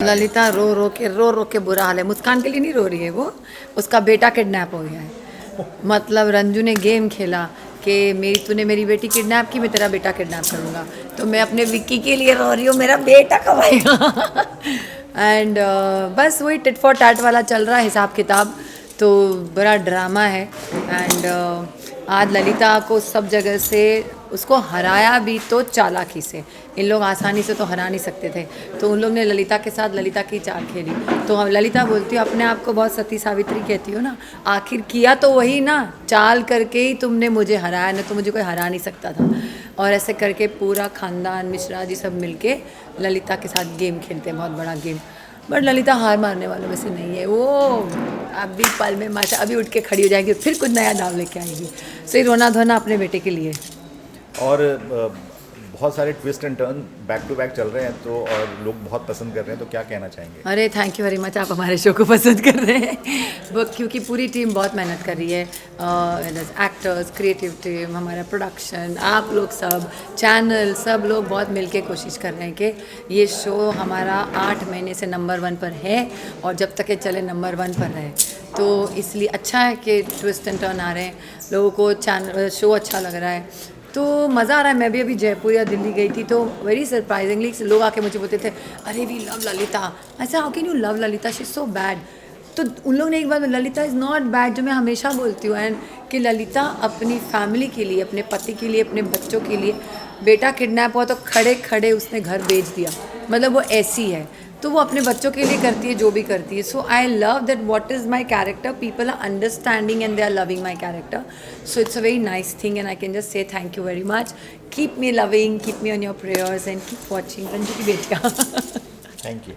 ललिता रो रो के बुरा हाल है। मुस्कान के लिए नहीं रो रही है वो, उसका बेटा किडनैप हो गया है। मतलब रंजू ने गेम खेला कि तूने मेरी बेटी किडनैप की, मैं तेरा बेटा किडनैप करूँगा। तो मैं अपने विक्की के लिए रो रही हूँ, मेरा बेटा कब आएगा। एंड बस वही टिट फॉर टैट वाला चल रहा है हिसाब किताब, तो बड़ा ड्रामा है। एंड आज ललिता को सब जगह से उसको हराया भी तो चालाकी से। इन लोग आसानी से तो हरा नहीं सकते थे, तो उन लोग ने ललिता के साथ ललिता की चाल खेली। तो हम ललिता बोलती हो अपने आप को बहुत सती सावित्री कहती हो ना, आखिर किया तो वही ना, चाल करके ही तुमने मुझे हराया, ना तो मुझे कोई हरा नहीं सकता था। और ऐसे करके पूरा खानदान मिश्रा जी सब मिलके ललिता के साथ गेम खेलते हैं, बहुत बड़ा गेम। बट ललिता हार मारने वालों में से नहीं है वो। अभी पल में माशा अभी उठ के खड़ी हो जाएगी, फिर कुछ नया दाव लेके आएगी। सही रोना धोना अपने बेटे के लिए। और बहुत सारे twist and turn back to back चल रहे हैं, तो और लोग बहुत पसंद कर रहे हैं, तो क्या कहना चाहेंगे? अरे थैंक यू वेरी मच, आप हमारे शो को पसंद कर रहे हैं। वो क्योंकि पूरी टीम बहुत मेहनत कर रही है, एक्टर्स, क्रिएटिव टीम, हमारा प्रोडक्शन, आप लोग सब, चैनल, सब लोग बहुत मिलके कोशिश कर रहे हैं कि ये शो हमारा 8 महीने से नंबर 1 पर है और जब तक ये चले नंबर 1 पर रहे। तो इसलिए अच्छा है कि ट्विस्ट एंड टर्न आ रहे हैं, लोगों को चैनल शो अच्छा लग रहा है, तो मज़ा आ रहा है। मैं भी अभी जयपुर या दिल्ली गई थी, तो वेरी सरप्राइजिंगली लोग आके मुझे बोलते थे, अरे वी लव ललिता। ऐसा how can you love Lalita, she is so bad. तो उन लोग ने एक बार, ललिता इज़ नॉट बैड, जो मैं हमेशा बोलती हूँ, एंड कि ललिता अपनी फैमिली के लिए, अपने पति के लिए, अपने बच्चों के लिए, बेटा किडनैप हुआ तो खड़े खड़े उसने घर बेच दिया। मतलब वो ऐसी है, तो वो अपने बच्चों के लिए करती है जो भी करती है। So I love that what is my character, people are understanding and they are loving my character. So it's a very nice thing and I can just say thank you very much. Keep me loving, keep me on your prayers and keep watching Ranju की बेटियाँ। Thank you.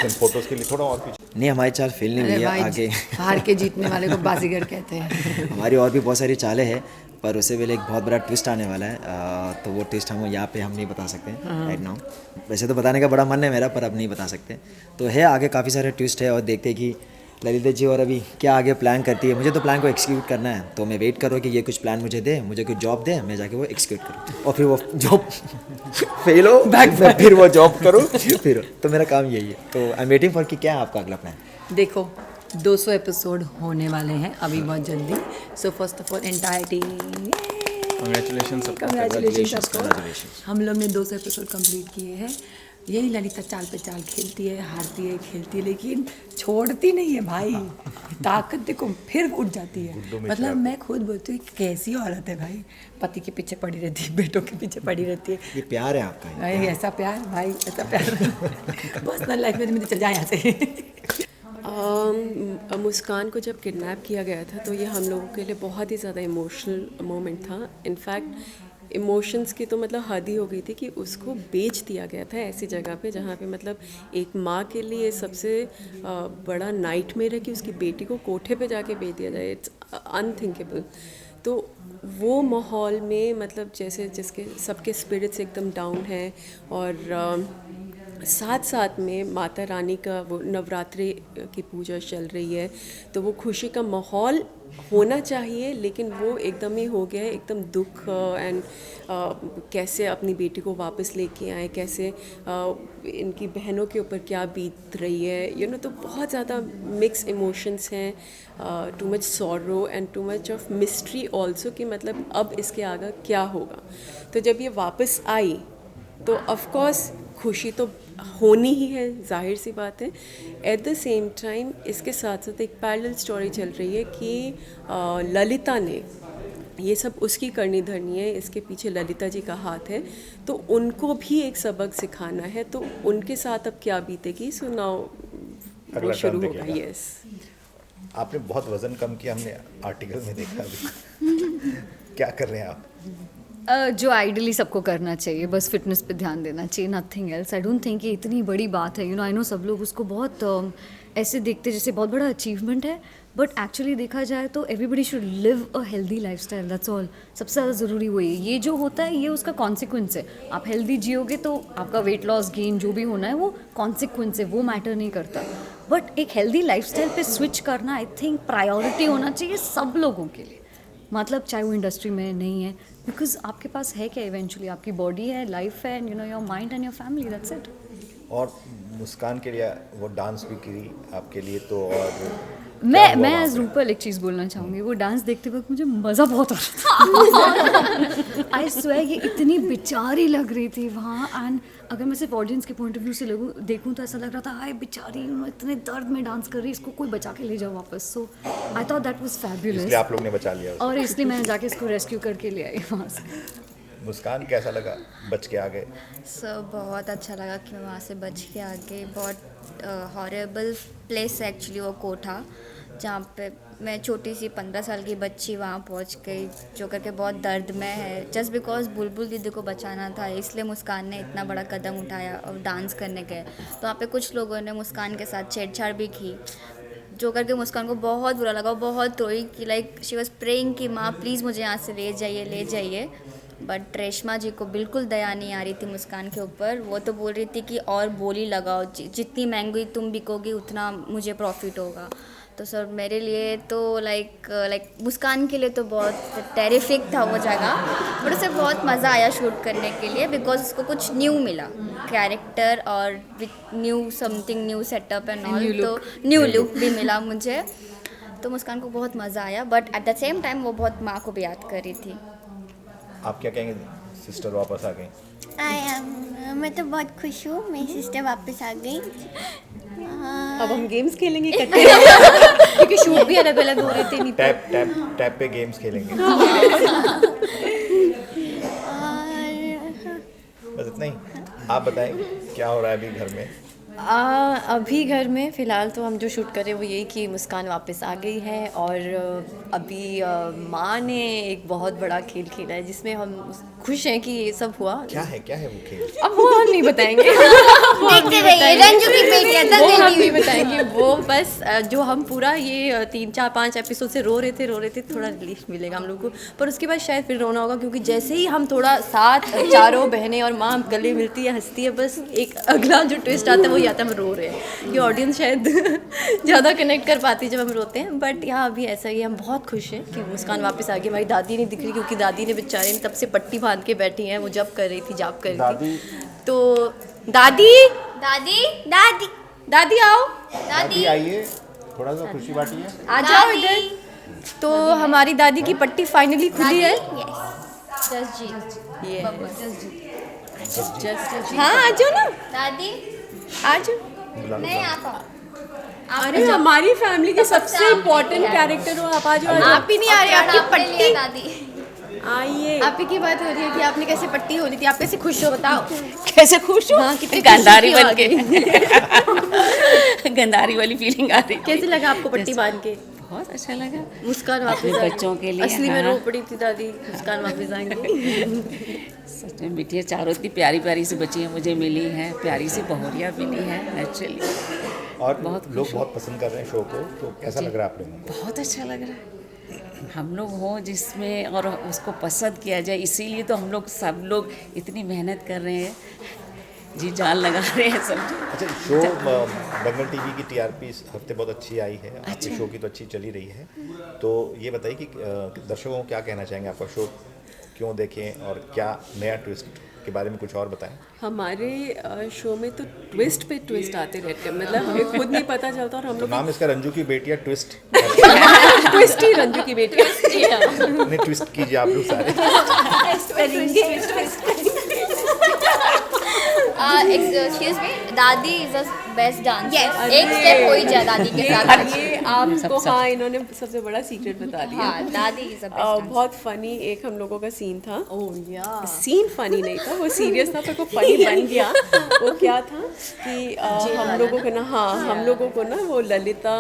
कुछ photos के लिए थोड़ा और पीछे। नहीं, हमारी चाल फेल नहीं हुई है आगे। हार के जीतने वाले को बाजीगर कहते हैं। हमारी और भी बहुत सारी चालें हैं, पर उससे पहले एक बहुत बड़ा ट्विस्ट आने वाला है। तो वो ट्विस्ट हम यहाँ पे हम नहीं बता सकते राइट नाउ। वैसे तो बताने का बड़ा मन है मेरा, पर अब नहीं बता सकते। तो है आगे काफ़ी सारे ट्विस्ट है, और देखते हैं कि ललिता जी और अभी क्या आगे प्लान करती है। मुझे तो प्लान को एक्सिक्यूट करना है, तो मैं वेट कर रहा हूँ कि ये कुछ प्लान मुझे दे, मुझे कुछ जॉब दे, मैं जाके वो एक्सिक्यूट करूँ, और फिर वो जॉब फेल हो मैं फिर वो जॉब करूँ फिर। तो मेरा काम यही है। तो आई एम वेटिंग फॉर कि क्या है आपका अगला प्लान। देखो 200 एपिसोड होने वाले हैं अभी बहुत जल्दी। So first of all entire team congratulation. हम लोग ने 200 एपिसोड कंप्लीट किए हैं। यही ललिता चाल पे चाल खेलती है, हारती है, खेलती है, लेकिन छोड़ती नहीं है भाई। ताकत देखो, फिर उठ जाती है। मतलब मैं खुद बोलती हूँ कैसी औरत है भाई, पति के पीछे पड़ी रहती है, बेटों के पीछे पड़ी रहती है। ये प्यार है आपका, भाई ऐसा प्यार, भाई ऐसा प्यार पर्सनल लाइफ में मुझे चल जाए यहाँ से। मुस्कान को जब किडनैप किया गया था, तो ये हम लोगों के लिए बहुत ही ज़्यादा इमोशनल मोमेंट था। इनफैक्ट इमोशंस की तो मतलब हद ही हो गई थी कि उसको बेच दिया गया था ऐसी जगह पे जहाँ पे मतलब एक माँ के लिए सबसे बड़ा नाइटमेयर है कि उसकी बेटी को कोठे पे जाके बेच दिया जाए। It's unthinkable. तो वो माहौल में मतलब जैसे जिसके सबके स्पिरिट्स एकदम डाउन है, और साथ साथ में माता रानी का वो नवरात्रि की पूजा चल रही है, तो वो खुशी का माहौल होना चाहिए, लेकिन वो एकदम ही हो गया है एकदम दुख। एंड कैसे अपनी बेटी को वापस लेके आए, कैसे इनकी बहनों के ऊपर क्या बीत रही है, तो बहुत ज़्यादा मिक्स इमोशंस हैं। Too much sorrow and too much of mystery also, कि मतलब अब इसके आगे क्या होगा। तो जब ये वापस आई तो ऑफ कोर्स खुशी तो होनी ही है, जाहिर सी बात है। एट द सेम टाइम इसके साथ साथ एक पैरेलल स्टोरी चल रही है कि ललिता ने ये सब उसकी करनी धरनी है, इसके पीछे ललिता जी का हाथ है, तो उनको भी एक सबक सिखाना है। तो उनके साथ अब क्या बीतेगी, सो नाउ वो शुरू होगा। यस, आपने बहुत वजन कम किया, हमने आर्टिकल में देखा अभी। क्या कर रहे हैं आप? जो आइडियली सबको करना चाहिए, बस फिटनेस पे ध्यान देना चाहिए, nothing else. I don't think ये इतनी बड़ी बात है। आई नो सब लोग उसको बहुत ऐसे देखते जैसे बहुत बड़ा अचीवमेंट है, बट एक्चुअली देखा जाए तो everybody should live a healthy lifestyle, that's all. सबसे ज़्यादा ज़रूरी वही है। ये जो होता है ये उसका कॉन्सिक्वेंस है। आप हेल्दी जियोगे तो आपका वेट लॉस गेन जो भी होना है वो कॉन्सिक्वेंस है, वो मैटर नहीं करता। बट एक हेल्दी लाइफस्टाइल पे स्विच करना आई थिंक प्रायोरिटी होना चाहिए सब लोगों के लिए। मतलब चाहे वो इंडस्ट्री में नहीं है, बिकॉज आपके पास है क्या इवेंचुअली, आपकी बॉडी है, लाइफ है, and your mind and your family, that's it. और मुस्कान के लिए वो डांस भी की आपके लिए, तो और मैं एज रूपल एक चीज़ बोलना चाहूँगी, वो डांस देखते वक्त मुझे मज़ा बहुत आ रहा था। आई स्वेयर ये इतनी बेचारी लग रही थी वहाँ, एंड अगर मैं सिर्फ ऑडियंस के पॉइंट ऑफ व्यू से देखूँ तो ऐसा लग रहा था हाय बेचारी इतने दर्द में डांस कर रही है, इसको कोई बचा के ले जाओ वापस। So I thought that was fabulous, इसलिए आप लोग ने बचा लिया उसको। और इसलिए मैं जाके इसको रेस्क्यू करके ले आई वहाँ से। मुस्कान कैसा लगा, बच के आ गए? बहुत अच्छा लगा कि मैं वहाँ से बच के आ गई। बहुत हॉरेबल प्लेस है एक्चुअली वो कोठा, जहाँ पे मैं छोटी सी 15 साल की बच्ची वहाँ पहुँच गई, जो करके बहुत दर्द में है। जस्ट बिकॉज बुलबुल दीदी को बचाना था, इसलिए मुस्कान ने इतना बड़ा कदम उठाया और डांस करने गए। तो वहाँ पे कुछ लोगों ने मुस्कान के साथ छेड़छाड़ भी की, जो करके मुस्कान को बहुत बुरा लगा, बहुत रोई कि लाइक शी वॉज प्रेइंग कि माँ प्लीज़ मुझे यहाँ से ले जाइए। बट रेशमा जी को बिल्कुल दया नहीं आ रही थी मुस्कान के ऊपर। वो तो बोल रही थी कि और बोली लगाओ, जितनी महंगी तुम बिकोगी उतना मुझे प्रॉफिट होगा। तो सर मेरे लिए तो लाइक मुस्कान के लिए तो बहुत टेरिफिक था वो जगह, बट उसे बहुत मज़ा आया शूट करने के लिए, बिकॉज उसको कुछ न्यू मिला कैरेक्टर और with new something new setup and all, तो न्यू लुक भी मिला मुझे। तो मुस्कान को बहुत मज़ा आया, but at the same time वो बहुत माँ को भी याद कर रही थी। आप क्या कहेंगे, सिस्टर वापस आ गई? मैं तो बहुत खुश हूँ, मेरी सिस्टर वापस आ गई। अब हम गेम्स खेलेंगे इकट्ठे क्योंकि शूट भी अलग अलग हो रहे थे। नहीं टैप पे गेम्स खेलेंगे। बस इतना ही। आप बताएं क्या हो रहा है अभी घर में? अभी घर में फ़िलहाल तो हम जो शूट कर रहे हैं वो यही कि मुस्कान वापस आ गई है, और अभी माँ ने एक बहुत बड़ा खेल खेला है जिसमें हम खुश हैं कि ये सब हुआ। क्या है वो खेल? अब वो हम नहीं बताएंगे। देखते रहिए रंजू की बेटियां वो हम नहीं बताएंगे। वो बस जो हम पूरा ये 3, 4, 5 एपिसोड से रो रहे थे, थोड़ा रिलीफ मिलेगा हम लोग को, पर उसके बाद शायद फिर रोना होगा, क्योंकि जैसे ही हम थोड़ा साथ चारों बहनें और माँ गले मिलती है, हंसती है, बस एक अगला जो ट्विस्ट आता है वो आता है हम रो रहे हैं। ये ऑडियंस शायद ज़्यादा कनेक्ट कर पाती है जब हम रोते हैं, बट यहाँ अभी ऐसा ही हम बहुत खुश हैं कि मुस्कान वापस आ गई। हमारी दादी नहीं दिख रही, क्योंकि दादी ने बेचारे ने तब से पट्टी बांध के बैठी हैं, वो जाप कर रही थी। तो दादी आओ, दादी आइए, थोड़ा सा खुशी बांटिए। आ जाओ इधर। तो हमारी दादी की पट्टी फाइनली खुली है। हाँ आ जाओ ना दादी, आ जाओ। नहीं आता। अरे हमारी फैमिली के सबसे इम्पोर्टेंट कैरेक्टर हो, आप आ जाओ। आप ही नहीं आ रहे, आपकी पट्टी। दादी आइए। आप ही की बात हो रही है कि आपने कैसे पट्टी हो रही थी, आप कैसे खुश हो, बताओ। कैसे खुश हो? हाँ, कितनी गंधारी खुशी बन थी के गंधारी वाली फीलिंग आ रही। कैसे लगा आपको पट्टी बांध के? बहुत अच्छा लगा। मुस्कान वापस अपने आ गई। बच्चों के लिए, असली में हाँ। रो पड़ी थी दादी, मुस्कान वापस आएंगे। सच में बिटिया चारों इतनी प्यारी प्यारी सी बच्चियाँ मुझे मिली हैं, प्यारी सी बहुरिया मिली है नेचुरली। और लोग बहुत पसंद कर रहे हैं शो को, तो कैसा लग रहा है आप लोगों को? बहुत अच्छा लग रहा है। हम लोग हों जिसमें और उसको पसंद किया जाए, इसीलिए तो हम लोग सब लोग इतनी मेहनत कर रहे हैं, जी जान लगा रहे हैं सब। अच्छा, शो दंगल टीवी की टीआरपी इस हफ्ते बहुत अच्छी आई है, आपके शो की तो अच्छी चली रही है, तो ये बताइए कि दर्शकों को क्या कहना चाहेंगे, आपका शो क्यों देखें और क्या नया ट्विस्ट के बारे में कुछ और बताएं? हमारे शो में तो ट्विस्ट पे ट्विस्ट आते रहते हैं, मतलब हमें खुद नहीं पता चलता, और हम तो लोग नाम इसका रंजू की बेटियां ट्विस्ट। ट्विस्ट ही रंजू की बेटी। नहीं, ट्विस्ट कीजिए आप लोग सारे। एक्सक्यूज मी, दादी इज द बेस्ट डांसर। एक स्टेप हो ही जाए दादी के साथ। ये आपको, हाँ, इन्होंने सबसे बड़ा सीक्रेट बता दिया। हाँ, दादी इज द बेस्ट। बहुत फनी एक हम लोगों का सीन था। सीन फनी नहीं था, वो सीरियस था, पर वो फनी बन गया। वो क्या था कि हम लोगों को ना वो ललिता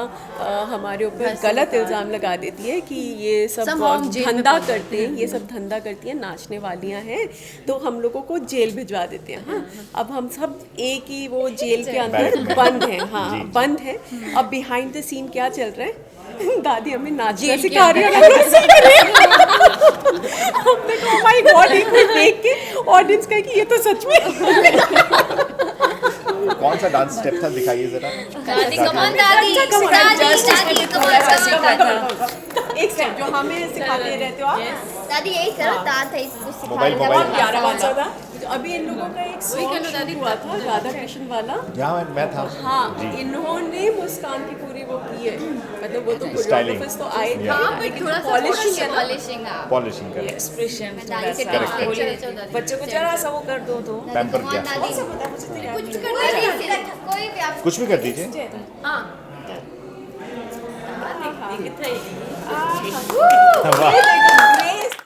हमारे ऊपर गलत इल्ज़ाम लगा देती है कि ये सब धंधा करते हैं, ये सब धंधा करती हैं, नाचने वालियाँ हैं, तो हम लोगों को जेल भिजवा देते हैं। हाँ, अब हम सब एक ही वो जेल के अंदर बंद हैं। हाँ, बंद है। अब बिहाइंड द सीन क्या चल रहा है, दादी हमें नाचना सिखा रही है। हमने कहा माय गॉड, एक मिनट देख के ऑडियंस कहे कि ये तो सच में। कौन सा डांस स्टेप था, दिखाइए जरा। दादी कमान, दादी दादी कमान। एक स्टेप जो हमें सिखाते रहते हो आप। दादी यही करो, दाद है इसको मोबाइल सिखा मोबाइल प्यारा वाला था। तो अभी इन लोगों का एक सॉन्ग शूट हुआ था राधा कृष्ण वाला। यहाँ मैं था। हाँ, इन्होंने मुस्कान की पूरी वो की है, मतलब वो तो Styling. कोरियोग्राफर्स तो आए थे, Yeah. लेकिन थोड़ा सा पॉलिशिंग है ना, पॉलिशिंग कर एक्सप्रेशन थोड़ा दादी से सा correct. थोड़ी- बच्चों को जरा सा वो कर दो तो पैम्पर किया कोई भी आप कुछ भी कर दीजिए दिखा। वाह